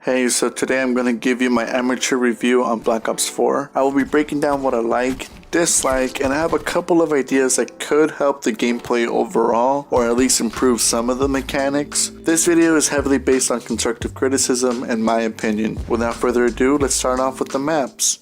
Hey, so today I'm going to give you my amateur review on Black Ops 4. I will be breaking down what I like, dislike, and I have a couple of ideas that could help the gameplay overall, or at least improve some of the mechanics. This video is heavily based on constructive criticism and my opinion. Without further ado, let's start off with the maps.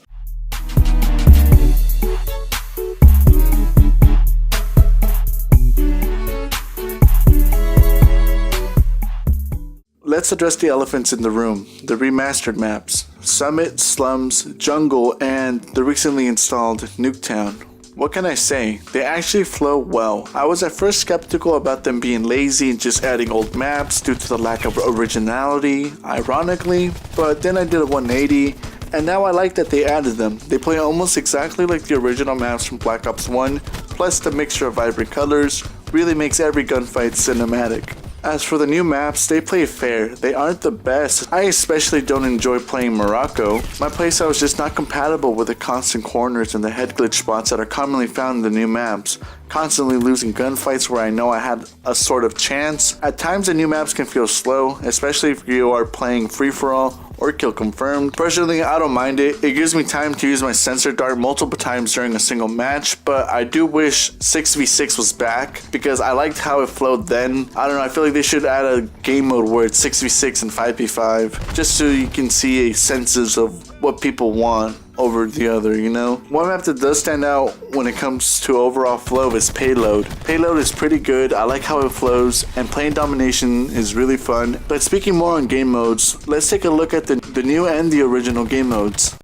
Let's address the elephants in the room, the remastered maps, Summit, Slums, Jungle, and the recently installed Nuketown. What can I say? They actually flow well. I was at first skeptical about them being lazy and just adding old maps due to the lack of originality, ironically, but then I did a 180, and now I like that they added them. They play almost exactly like the original maps from Black Ops 1, plus the mixture of vibrant colors really makes every gunfight cinematic. As for the new maps, they play fair. They aren't the best. I especially don't enjoy playing Morocco. My playstyle is just not compatible with the constant corners and the head glitch spots that are commonly found in the new maps. Constantly losing gunfights where I know I had a sort of chance. At times the new maps can feel slow, especially if you are playing free-for-all or kill confirmed. Personally, I don't mind it. It gives me time to use my sensor dart multiple times during a single match, but I do wish 6v6 was back because I liked how it flowed then. I don't know, I feel like they should add a game mode where it's 6v6 and 5v5 just so you can see a census of what people want over the other, you know? One map that does stand out when it comes to overall flow is Payload. Payload is pretty good, I like how it flows, and playing Domination is really fun. But speaking more on game modes, let's take a look at the new and the original game modes.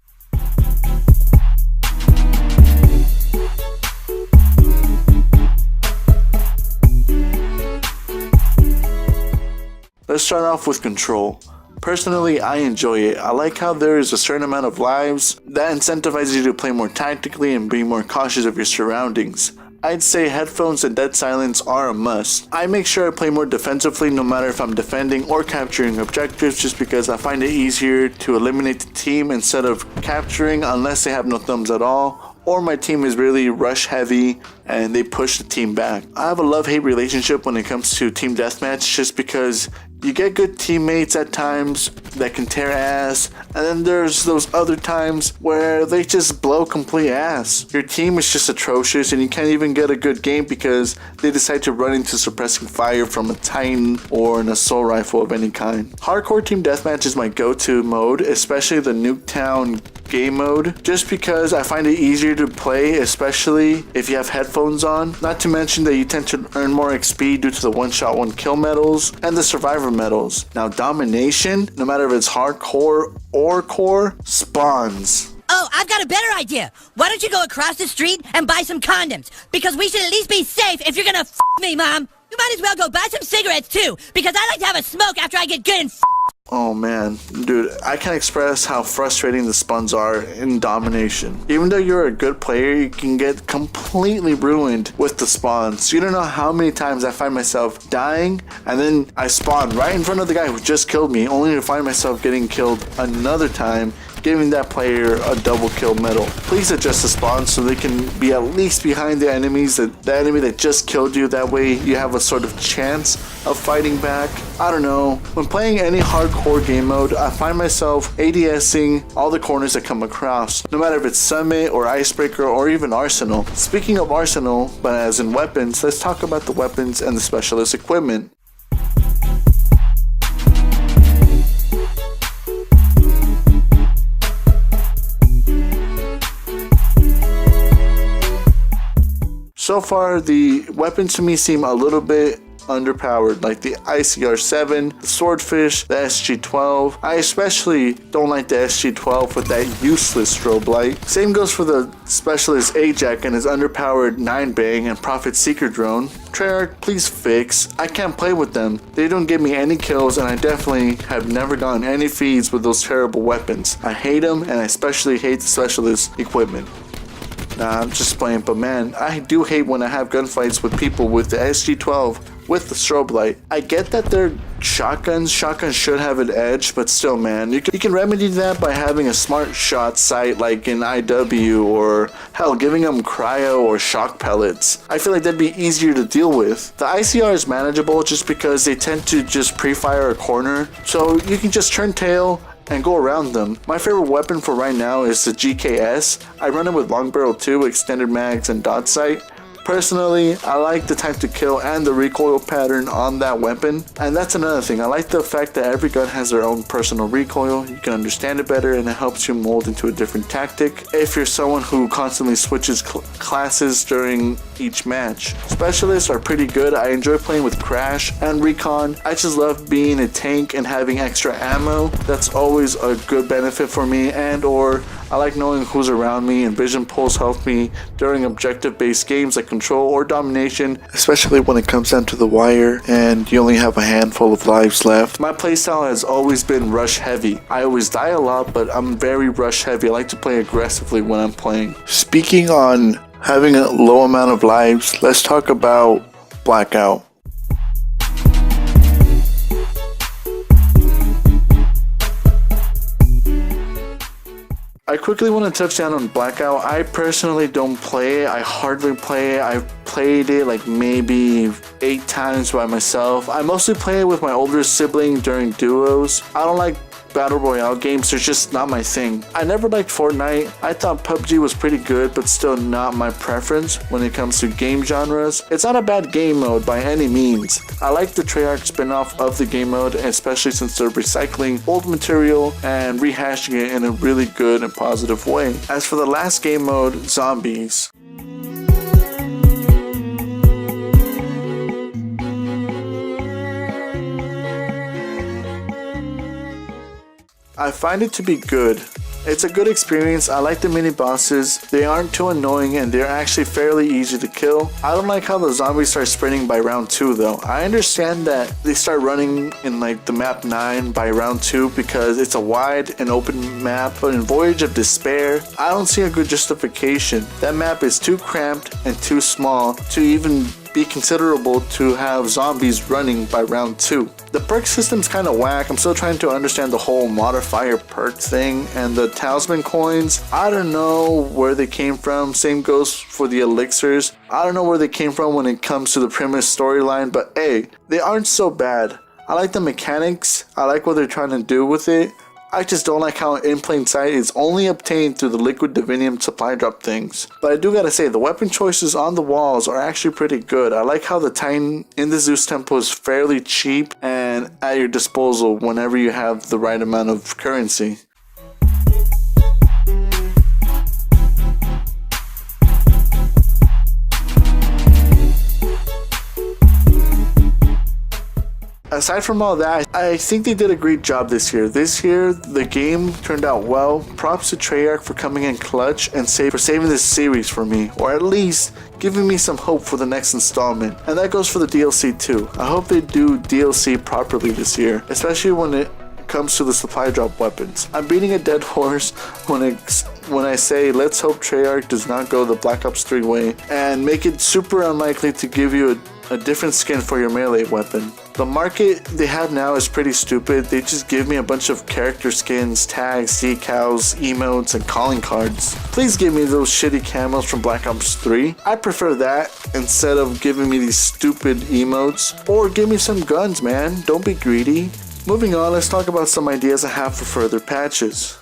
Let's start off with Control. Personally, I enjoy it. I like how there is a certain amount of lives that incentivizes you to play more tactically and be more cautious of your surroundings. I'd say headphones and dead silence are a must. I make sure I play more defensively no matter if I'm defending or capturing objectives just because I find it easier to eliminate the team instead of capturing unless they have no thumbs at all, or my team is really rush heavy and they push the team back. I have a love-hate relationship when it comes to team deathmatch just because you get good teammates at times that can tear ass, and then there's those other times where they just blow complete ass. Your team is just atrocious and you can't even get a good game because they decide to run into suppressing fire from a Titan or an assault rifle of any kind. Hardcore team deathmatch is my go-to mode, especially the Nuketown game mode, just because I find it easier to play, especially if you have headphones on. Not to mention that you tend to earn more XP due to the one-shot one-kill medals and the survivor medals. Now Domination, no matter if it's hardcore or core, spawns. Oh, I've got a better idea. Why don't you go across the street and buy some condoms? Because we should at least be safe if you're gonna f me, Mom. You might as well go buy some cigarettes too, because I like to have a smoke after I get good and f. Oh man, dude, I can't express how frustrating the spawns are in Domination. Even though you're a good player, you can get completely ruined with the spawns. You don't know how many times I find myself dying and then I spawn right in front of the guy who just killed me, only to find myself getting killed another time, giving that player a double kill medal. Please adjust the spawns so they can be at least behind the enemies, the enemy that just killed you. That way you have a sort of chance of fighting back. I don't know. When playing any hardcore game mode, I find myself ADSing all the corners that come across, no matter if it's Summit or Icebreaker or even Arsenal. Speaking of Arsenal, but as in weapons, let's talk about the weapons and the specialist equipment. So far, the weapons to me seem a little bit underpowered, like the ICR-7, the Swordfish, the SG-12. I especially don't like the SG-12 with that useless strobe light. Same goes for the Specialist Ajax and his underpowered 9-bang and Prophet Seeker drone. Treyarch, please fix. I can't play with them. They don't give me any kills, and I definitely have never gotten any feeds with those terrible weapons. I hate them, and I especially hate the Specialist equipment. Nah, I'm just playing, but man, I do hate when I have gunfights with people with the SG-12 with the strobe light. I get that they're shotguns should have an edge, but still, man, you can remedy that by having a smart shot sight like in IW, or hell, giving them cryo or shock pellets. I feel like that'd be easier to deal with. The ICR is manageable just because they tend to just pre-fire a corner, so you can just turn tail and go around them. My favorite weapon for right now is the GKS. I run it with long barrel 2, extended mags, and dot sight. Personally, I like the time to kill and the recoil pattern on that weapon, and that's another thing. I like the fact that every gun has their own personal recoil. You can understand it better, and it helps you mold into a different tactic if you're someone who constantly switches classes during each match. Specialists are pretty good. I enjoy playing with Crash and Recon. I just love being a tank and having extra ammo. That's always a good benefit for me, and or I like knowing who's around me, and vision pulls help me during objective-based games like Control or Domination, especially when it comes down to the wire and you only have a handful of lives left. My playstyle has always been rush heavy. I always die a lot, but I'm very rush heavy. I like to play aggressively when I'm playing. Speaking on having a low amount of lives, let's talk about Blackout. I quickly want to touch down on Blackout. I personally don't play it. I hardly play it. I've played it like maybe 8 times by myself. I mostly play it with my older sibling during duos. I don't like Battle Royale games, they're just not my thing. I never liked Fortnite. I thought PUBG was pretty good, but still not my preference when it comes to game genres. It's not a bad game mode by any means. I like the Treyarch spin-off of the game mode, especially since they're recycling old material and rehashing it in a really good and positive way. As for the last game mode, Zombies, I find it to be good. It's a good experience. I like the mini bosses. They aren't too annoying and they're actually fairly easy to kill. I don't like how the zombies start sprinting by round 2 though. I understand that they start running in like the map 9 by round 2 because it's a wide and open map, but in Voyage of Despair, I don't see a good justification. That map is too cramped and too small to even be considerable to have zombies running by round 2. The perk system's kind of whack. I'm still trying to understand the whole modifier perk thing, and the talisman coins, I don't know where they came from. Same goes for the elixirs. I don't know where they came from when it comes to the premise storyline, but hey, they aren't so bad. I like the mechanics. I like what they're trying to do with it. I just don't like how in plain sight is only obtained through the liquid divinium supply drop things. But I do gotta say, the weapon choices on the walls are actually pretty good. I like how the Titan in the Zeus Temple is fairly cheap and at your disposal whenever you have the right amount of currency. Aside from all that, I think they did a great job this year. This year, the game turned out well. Props to Treyarch for coming in clutch and for saving this series for me, or at least giving me some hope for the next installment. And that goes for the DLC too. I hope they do DLC properly this year, especially when it comes to the supply drop weapons. I'm beating a dead horse when I say let's hope Treyarch does not go the Black Ops 3 way and make it super unlikely to give you a different skin for your melee weapon. The market they have now is pretty stupid. They just give me a bunch of character skins, tags, decals, emotes, and calling cards. Please give me those shitty camos from Black Ops 3. I prefer that instead of giving me these stupid emotes. Or give me some guns, man. Don't be greedy. Moving on, let's talk about some ideas I have for further patches.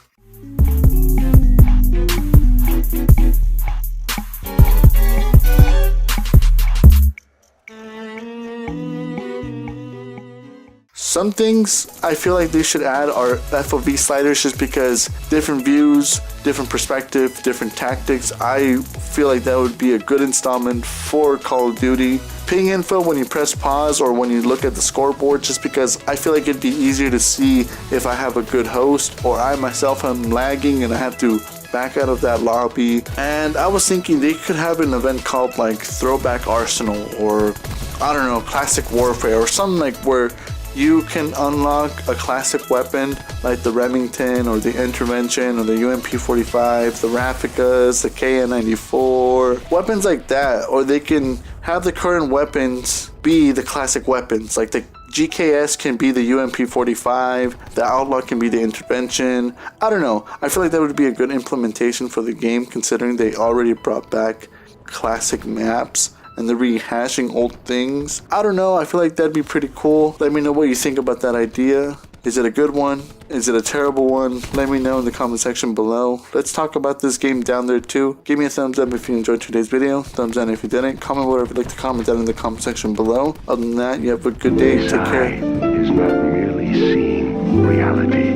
Some things I feel like they should add are FOV sliders, just because different views, different perspective, different tactics. I feel like that would be a good installment for Call of Duty. Ping info when you press pause or when you look at the scoreboard, just because I feel like it'd be easier to see if I have a good host or I myself am lagging and I have to back out of that lobby. And I was thinking they could have an event called like Throwback Arsenal, or I don't know, Classic Warfare, or something like where you can unlock a classic weapon like the Remington or the Intervention or the UMP-45, the Rafficas, the KN-94, weapons like that, or they can have the current weapons be the classic weapons, like the GKS can be the UMP-45, the Outlaw can be the Intervention. I don't know, I feel like that would be a good implementation for the game considering they already brought back classic maps and they're rehashing old things. I don't know, I feel like that'd be pretty cool. Let me know what you think about that idea. Is it a good one? Is it a terrible one? Let me know in the comment section below. Let's talk about this game down there too. Give me a thumbs up if you enjoyed today's video. Thumbs down if you didn't. Comment whatever you'd like to comment down in the comment section below. Other than that, you have a good day. Take care. Is not merely seeing reality.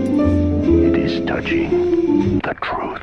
It is touching the truth.